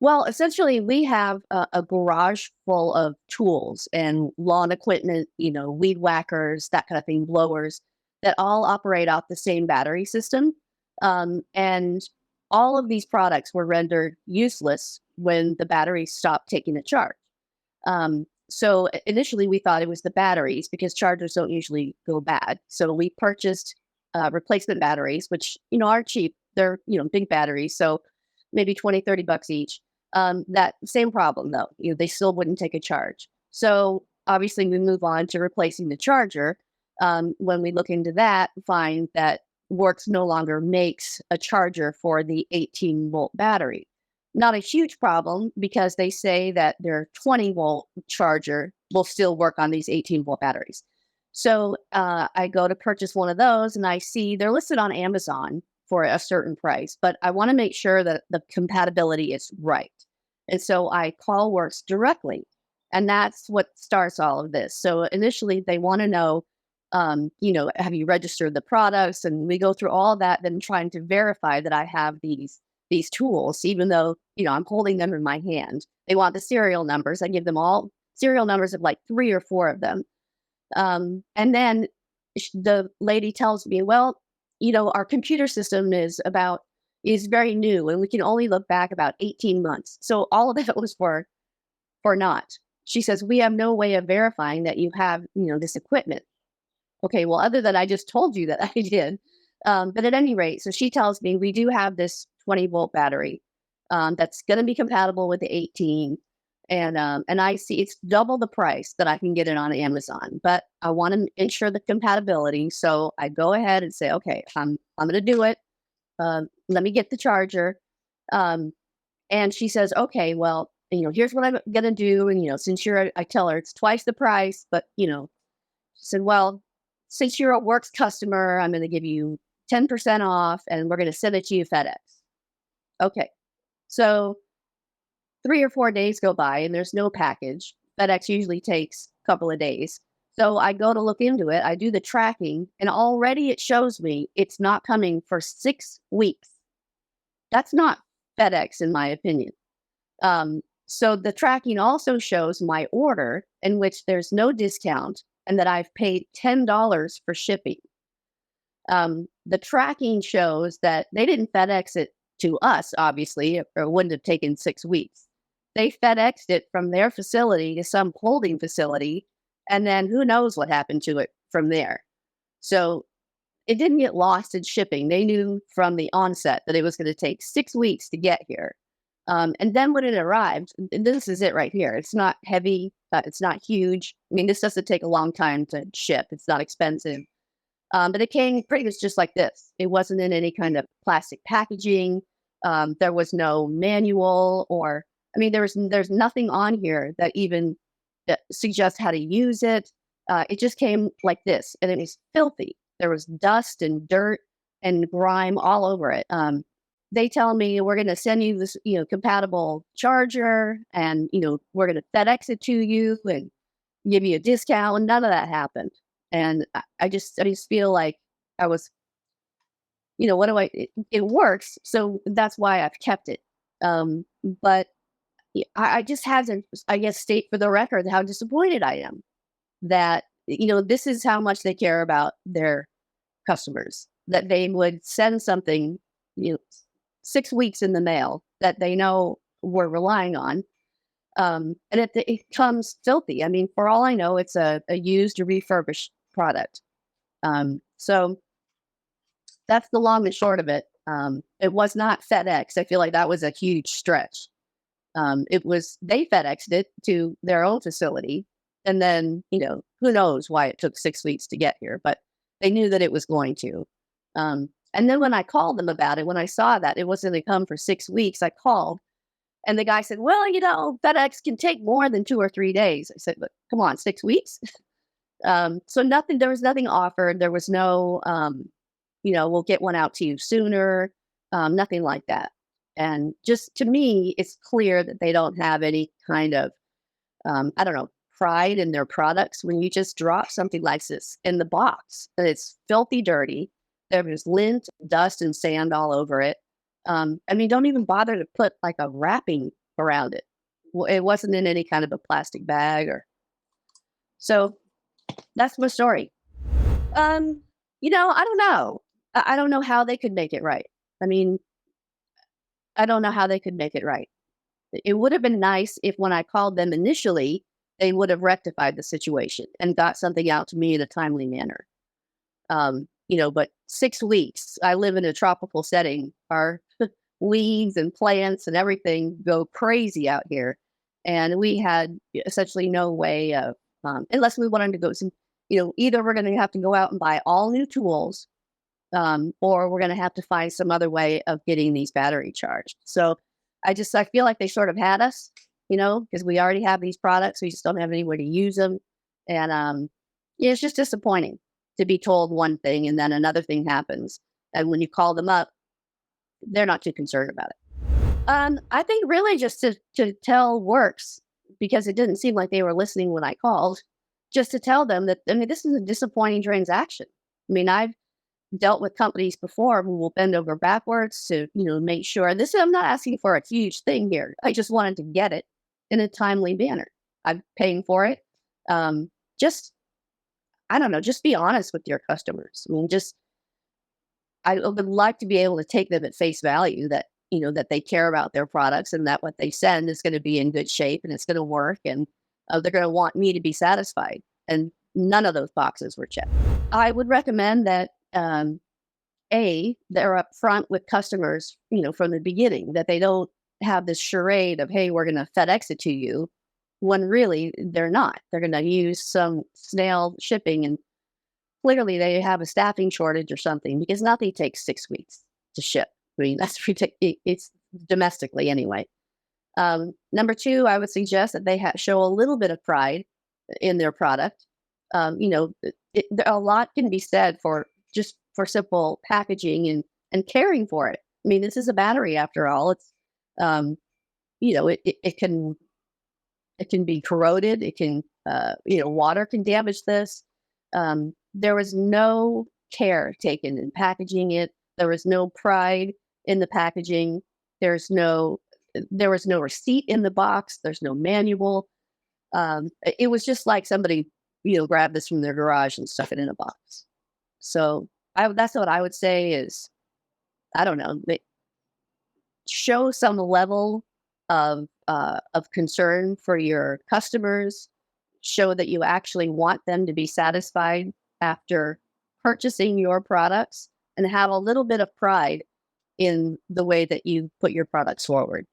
Well, essentially, we have a garage full of tools and lawn equipment, weed whackers, that kind of thing, blowers that all operate off the same battery system. And all of these products were rendered useless when the batteries stopped taking a charge. So initially, we thought it was the batteries because chargers don't usually go bad. So we purchased replacement batteries, which, are cheap. They're, big batteries. So maybe 20, $30 each. That same problem though, they still wouldn't take a charge. So obviously we move on to replacing the charger. When we look into that, find that WORX no longer makes a charger for the 18-volt battery. Not a huge problem because they say that their 20-volt charger will still work on these 18-volt batteries. So I go to purchase one of those and I see they're listed on Amazon for a certain price, but I want to make sure that the compatibility is right. And so I call WORX directly, and that's what starts all of this. So initially they want to know, have you registered the products? And we go through all that, then trying to verify that I have these tools, even though, I'm holding them in my hand. They want the serial numbers. I give them all serial numbers of like 3 or 4 of them. And then the lady tells me, well, our computer system is very new and we can only look back about 18 months. So all of that was for naught. She says, we have no way of verifying that you have, this equipment. Okay, well, other than I just told you that I did. But at any rate, so she tells me we do have this 20-volt battery that's going to be compatible with the 18. And I see it's double the price that I can get it on Amazon, but I want to ensure the compatibility. So I go ahead and say, okay, I'm going to do it. Let me get the charger. And she says, okay, well, here's what I'm going to do. And, since I tell her it's twice the price, but, she said, well, since you're a WORX customer, I'm going to give you 10% off and we're going to send it to you FedEx. Okay. So 3 or 4 days go by and there's no package. FedEx usually takes a couple of days. So I go to look into it. I do the tracking and already it shows me it's not coming for 6 weeks. That's not FedEx in my opinion. So the tracking also shows my order in which there's no discount and that I've paid $10 for shipping. The tracking shows that they didn't FedEx it to us, obviously, or it wouldn't have taken 6 weeks. They FedExed it from their facility to some holding facility, and then who knows what happened to it from there. So it didn't get lost in shipping. They knew from the onset that it was going to take 6 weeks to get here. And then when it arrived, and this is it right here. It's not heavy. It's not huge. I mean, this doesn't take a long time to ship. It's not expensive. But it came pretty much just like this. It wasn't in any kind of plastic packaging. There was no manual there's nothing on here that even suggests how to use it. It just came like this, and it was filthy. There was dust and dirt and grime all over it. They tell me we're going to send you this, compatible charger, and we're going to FedEx it to you and give you a discount. And none of that happened. And I just feel like I was, it works. So that's why I've kept it. But I just had to, I guess, state for the record how disappointed I am that, this is how much they care about their customers, that they would send something, 6 weeks in the mail that they know we're relying on. And it comes filthy. I mean, for all I know, it's a used or refurbished product. So that's the long and short of it. It was not FedEx. I feel like that was a huge stretch. They FedExed it to their own facility. And then, who knows why it took 6 weeks to get here, but they knew that it was going to. And then when I called them about it, when I saw that it wasn't going to come for 6 weeks, I called and the guy said, well, FedEx can take more than 2 or 3 days. I said, but come on, 6 weeks. So there was nothing offered. There was no, we'll get one out to you sooner. Nothing like that. And just to me, it's clear that they don't have any kind of, pride in their products when you just drop something like this in the box and it's filthy dirty. There was lint, dust, and sand all over it. Don't even bother to put like a wrapping around it. It wasn't in any kind of a plastic bag or so. That's my story. Um, I don't know. I don't know how they could make it right. I mean, I don't know how they could make it right. It would have been nice if when I called them initially, they would have rectified the situation and got something out to me in a timely manner. But 6 weeks, I live in a tropical setting. Our weeds and plants and everything go crazy out here. And we had essentially no way of, unless we wanted to go some, either we're going to have to go out and buy all new tools, or we're going to have to find some other way of getting these battery charged. So I feel like they sort of had us, because we already have these products. We just don't have anywhere to use them. And it's just disappointing to be told one thing and then another thing happens. And when you call them up, they're not too concerned about it. I think really just to tell WORX, because it didn't seem like they were listening when I called, just to tell them that, this is a disappointing transaction. I've dealt with companies before who will bend over backwards to, make sure I'm not asking for a huge thing here. I just wanted to get it in a timely manner. I'm paying for it. Just, I don't know, just be honest with your customers. I would like to be able to take them at face value that, that they care about their products and that what they send is going to be in good shape and it's going to work and they're going to want me to be satisfied. And none of those boxes were checked. I would recommend that, they're upfront with customers, from the beginning, that they don't have this charade of, hey, we're going to FedEx it to you, when really they're not. They're going to use some snail shipping, and clearly they have a staffing shortage or something, because nothing takes 6 weeks to ship. That's ridiculous. It's domestically anyway. Number two, I would suggest that they show a little bit of pride in their product. A lot can be said for simple packaging and caring for it. This is a battery after all. It's, it can be corroded. It can, water can damage this. There was no care taken in packaging it. There was no pride in the packaging. There was no receipt in the box. There's no manual. It was just like somebody, grabbed this from their garage and stuck it in a box. So that's what I would say is, I don't know, show some level of concern for your customers. Show that you actually want them to be satisfied after purchasing your products, and have a little bit of pride in the way that you put your products forward.